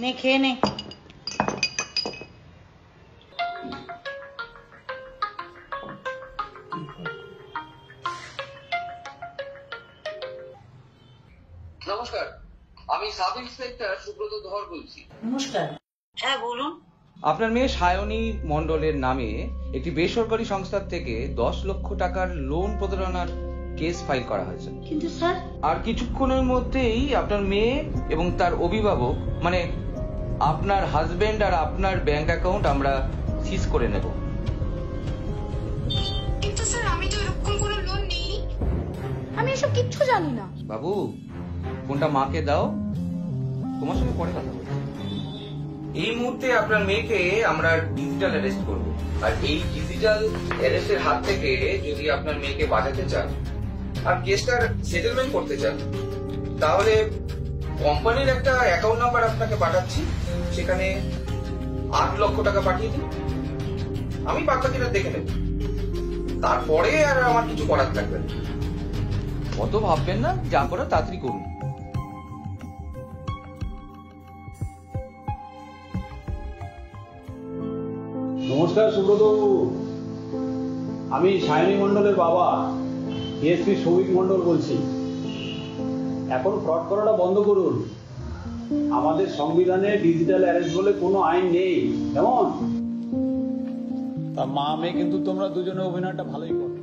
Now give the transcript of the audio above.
নে খেয়ে নে। নমস্কার, আমি সাব ইন্সপেক্টর সুব্রত ধর বলছি। নমস্কার। হ্যাঁ বলুন। আপনার মেয়ে সায়নী মণ্ডলের নামে একটি বেসরকারি সংস্থার থেকে 10 লক্ষ টাকার লোন প্রতারণার কেস ফাইল করা হয়েছে। কিন্তু স্যার, আর কিছুক্ষণের মধ্যেই আপনার মেয়ে এবং তার অভিভাবক মানে আপনার হাজবেন্ড আর আপনার ব্যাংক অ্যাকাউন্ট আমরা সিজ করে নেব। কিন্তু স্যার আমি তো এরকম কোনো লোন নেই, আমি এসব কিচ্ছু জানি না। বাবু, ফোনটা মাকে দাও, তোমার সঙ্গে পরে কথা বলছি। এই মুহূর্তে আপনার মেয়েকে আমরা ডিজিটাল অ্যারেস্ট করব, আর এই ডিজিটাল অ্যারেস্টের হাত থেকে যদি আপনার মেয়েকে বাঁচাতে চান আর কেসটার সেটেলমেন্ট করতে চান, তাহলে কোম্পানির একটা অ্যাকাউন্ট নাম্বার আপনাকে পাঠাচ্ছি, সেখানে 8 লক্ষ টাকা পাঠিয়ে দিন। আমি বাকিটা দেখে নেব, তারপরে আর আমার কিছু করার থাকবে না। অত ভাববেন না, যা করার তাড়াতাড়ি করুন। নমস্কার সুব্রতবাবু, আমি সায়নী মণ্ডলের বাবা এসপি সৌভিক মণ্ডল বলছি। এখন ফ্রড করাটা বন্ধ করুন। আমাদের সংবিধানে ডিজিটাল অ্যারেস্ট বলে কোনো আইন নেই, কেমন? তা মা মেয়ে কিন্তু তোমরা দুজনে অভিনয়টা ভালোই করো।